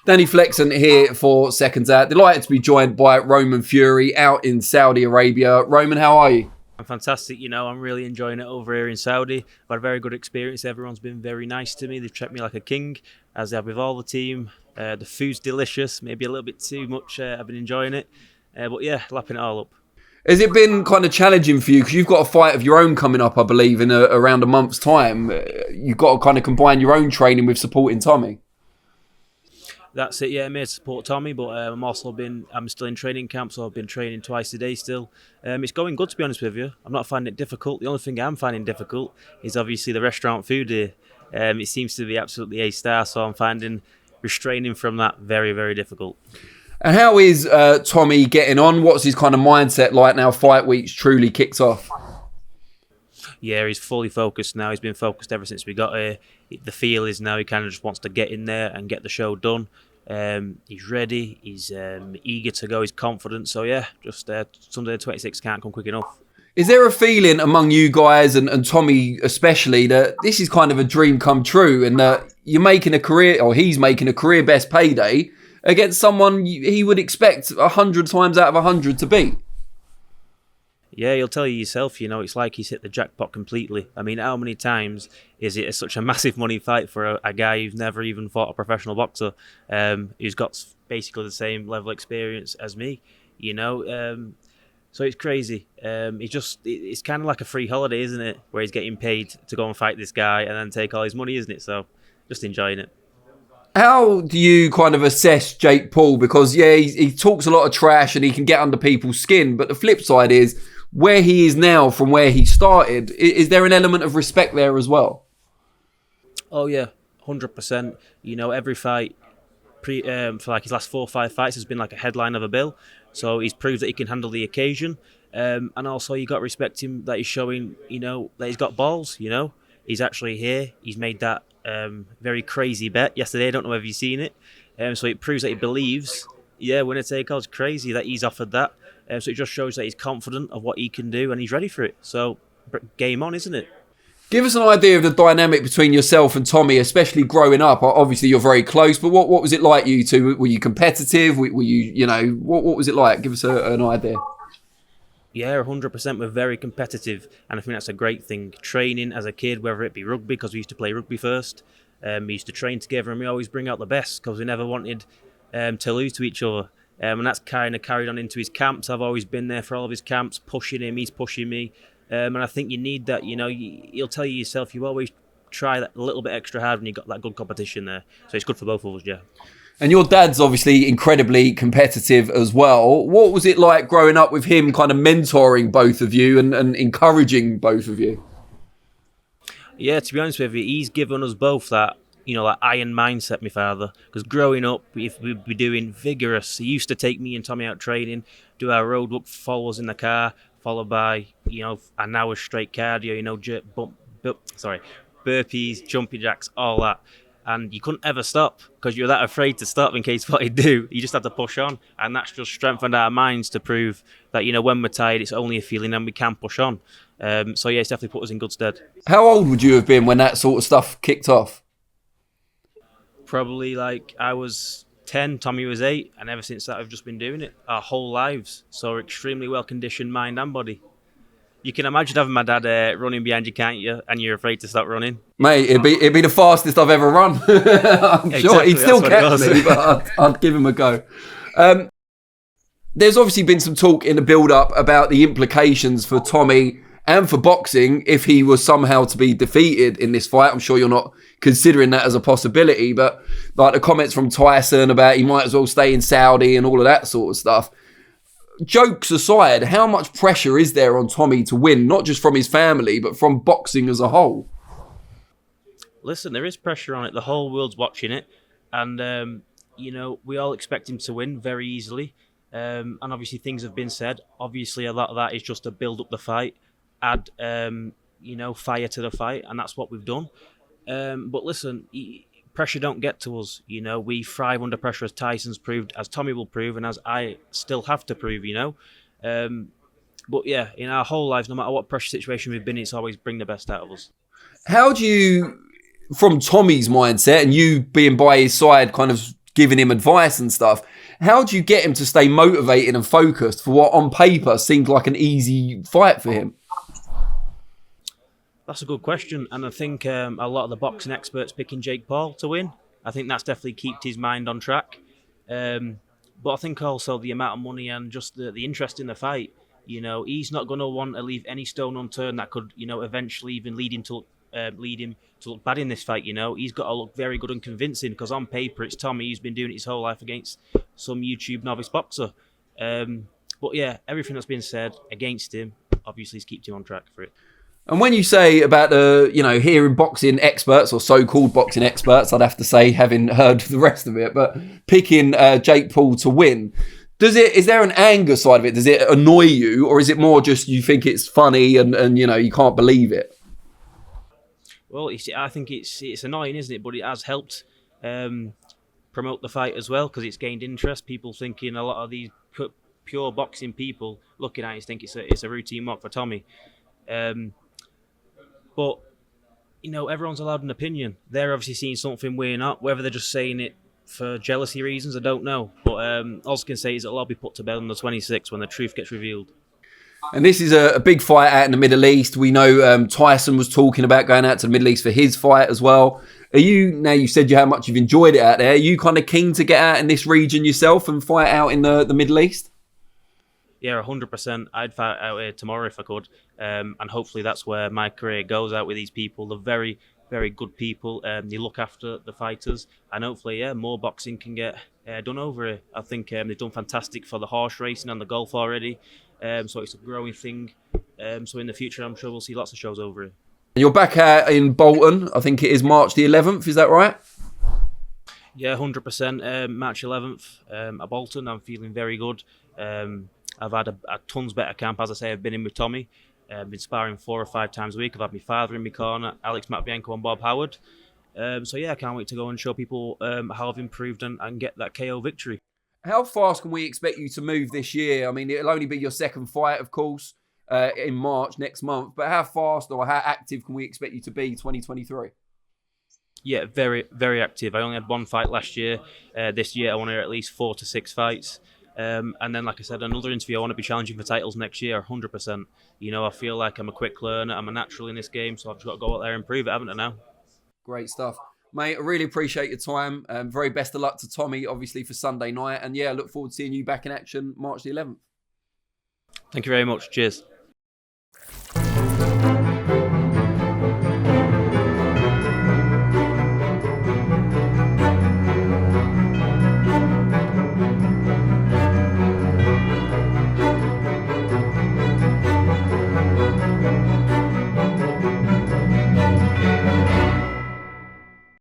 Danny Flexen here for Seconds Out. Delighted to be joined by Roman Fury out in Saudi Arabia. Roman, how are you? I'm fantastic. I'm really enjoying it over here in Saudi. I've had a very good experience. Everyone's been very nice to me. They've treated me like a king, as they have with all the team. The food's delicious, maybe a little bit too much. I've been enjoying it. But yeah, lapping it all up. Has it been kind of challenging for you? Because you've got a fight of your own coming up, I believe, in around a month's time. You've got to kind of combine your own training with supporting Tommy. That's it, yeah. I'm here to support Tommy, but I'm still in training camp, so I've been training twice a day still. It's going good, to be honest with you. I'm not finding it difficult. The only thing I'm finding difficult is obviously the restaurant food here. It seems to be absolutely A-star, so I'm finding restraining from that very, very difficult. And how is Tommy getting on? What's his kind of mindset like now fight week's truly kicks off? Yeah, he's fully focused now. He's been focused ever since we got here. The feel is now he kind of just wants to get in there and get the show done. He's ready. He's eager to go. He's confident. So yeah, just Sunday the 26th can't come quick enough. Is there a feeling among you guys and Tommy especially that this is kind of a dream come true and that you're making a career, or he's making a career best payday against someone he would expect 100 times out of 100 to beat? Yeah, he'll tell you yourself, it's like he's hit the jackpot completely. I mean, how many times is it such a massive money fight for a guy who's never even fought a professional boxer, who's got basically the same level of experience as me, So it's crazy. It's kind of like a free holiday, isn't it? Where he's getting paid to go and fight this guy and then take all his money, isn't it? So just enjoying it. How do you kind of assess Jake Paul? Because, yeah, he talks a lot of trash and he can get under people's skin. But the flip side is, where he is now from where he started, is there an element of respect there as well? Oh, yeah, 100%. Every fight for like his last 4 or 5 fights has been like a headline of a bill. So he's proved that he can handle the occasion. And also you got to respect him that he's showing, that he's got balls, He's actually here. He's made that very crazy bet yesterday. I don't know whether you've seen it. So it proves that he believes, winner take all. It's crazy that he's offered that. So it just shows that he's confident of what he can do and he's ready for it. So game on, isn't it? Give us an idea of the dynamic between yourself and Tommy, especially growing up. Obviously, you're very close, but what was it like, you two? Were you competitive? Were you, what was it like? Give us an idea. Yeah, 100%. We're very competitive, and I think that's a great thing. Training as a kid, whether it be rugby, because we used to play rugby first. We used to train together, and we always bring out the best because we never wanted to lose to each other. And that's kind of carried on into his camps. I've always been there for all of his camps, pushing him, he's pushing me. And I think you need that, he'll tell you yourself, you always try that a little bit extra hard when you've got that good competition there. So it's good for both of us, yeah. And your dad's obviously incredibly competitive as well. What was it like growing up with him kind of mentoring both of you and encouraging both of you? Yeah, to be honest with you, he's given us both that, that iron mindset, my father. Because growing up, we'd be doing vigorous. He used to take me and Tommy out training, do our road look, follow us in the car, followed by, an hour straight cardio, burpees, jumping jacks, all that. And you couldn't ever stop because you're that afraid to stop in case what he'd do. You just had to push on. And that's just strengthened our minds to prove that, when we're tired, it's only a feeling and we can push on. So, yeah, it's definitely put us in good stead. How old would you have been when that sort of stuff kicked off? Probably like I was 10, Tommy was 8. And ever since that, I've just been doing it our whole lives. So we're extremely well-conditioned mind and body. You can imagine having my dad running behind you, can't you? And you're afraid to stop running. Mate, it'd be the fastest I've ever run. I'm sure he'd still catch me, but I'd give him a go. There's obviously been some talk in the build-up about the implications for Tommy and for boxing if he was somehow to be defeated in this fight. I'm sure you're not considering that as a possibility, but like the comments from Tyson about he might as well stay in Saudi and all of that sort of stuff. Jokes aside, how much pressure is there on Tommy to win, not just from his family, but from boxing as a whole? Listen, there is pressure on it. The whole world's watching it. And, we all expect him to win very easily. And obviously things have been said. Obviously a lot of that is just to build up the fight, add, fire to the fight. And that's what we've done. But listen, pressure don't get to us, we thrive under pressure, as Tyson's proved, as Tommy will prove, and as I still have to prove, But yeah, in our whole lives, no matter what pressure situation we've been in, it's always bring the best out of us. How do you, from Tommy's mindset and you being by his side, kind of giving him advice and stuff. How do you get him to stay motivated and focused for what on paper seemed like an easy fight for him? That's a good question, and I think a lot of the boxing experts picking Jake Paul to win. I think that's definitely kept his mind on track. But I think also the amount of money and just the interest in the fight. You know, he's not going to want to leave any stone unturned that could, you know, eventually even lead him to look bad in this fight. You know, he's got to look very good and convincing, because on paper it's Tommy who's been doing it his whole life against some YouTube novice boxer. But yeah, everything that's been said against him obviously has kept him on track for it. And when you say about hearing boxing experts or so-called boxing experts, I'd have to say, having heard the rest of it, but picking Jake Paul to win, is there an anger side of it? Does it annoy you, or is it more just you think it's funny and you can't believe it? Well, I think it's annoying, isn't it? But it has helped promote the fight as well, because it's gained interest. People thinking, a lot of these pure boxing people looking at it think it's a routine mock for Tommy. But, everyone's allowed an opinion. They're obviously seeing something we're not. Whether they're just saying it for jealousy reasons, I don't know. But all I can say is it'll all be put to bed on the 26th when the truth gets revealed. And this is a big fight out in the Middle East. We know Tyson was talking about going out to the Middle East for his fight as well. Now you said how much you've enjoyed it out there. Are you kind of keen to get out in this region yourself and fight out in the Middle East? Yeah, 100%. I'd fight out here tomorrow if I could. And hopefully that's where my career goes, out with these people. They're very, very good people. They look after the fighters. And hopefully, more boxing can get done over here. I think they've done fantastic for the horse racing and the golf already. So it's a growing thing. So in the future, I'm sure we'll see lots of shows over here. You're back out in Bolton. I think it is March the 11th. Is that right? Yeah, 100%. March 11th at Bolton. I'm feeling very good. I've had a tons better camp. As I say, I've been in with Tommy. I've been sparring 4 or 5 times a week. I've had my father in my corner, Alex Matvienko and Bob Howard. So yeah, I can't wait to go and show people how I've improved and get that KO victory. How fast can we expect you to move this year? I mean, it'll only be your second fight, of course, in March next month. But how fast or how active can we expect you to be 2023? Yeah, very, very active. I only had 1 fight last year. This year, I want to at least 4 to 6 fights. And then, like I said, another interview, I want to be challenging for titles next year, 100%. I feel like I'm a quick learner. I'm a natural in this game, so I've just got to go out there and prove it, haven't I now? Great stuff. Mate, I really appreciate your time. Very best of luck to Tommy, obviously, for Sunday night. And yeah, look forward to seeing you back in action March the 11th. Thank you very much. Cheers.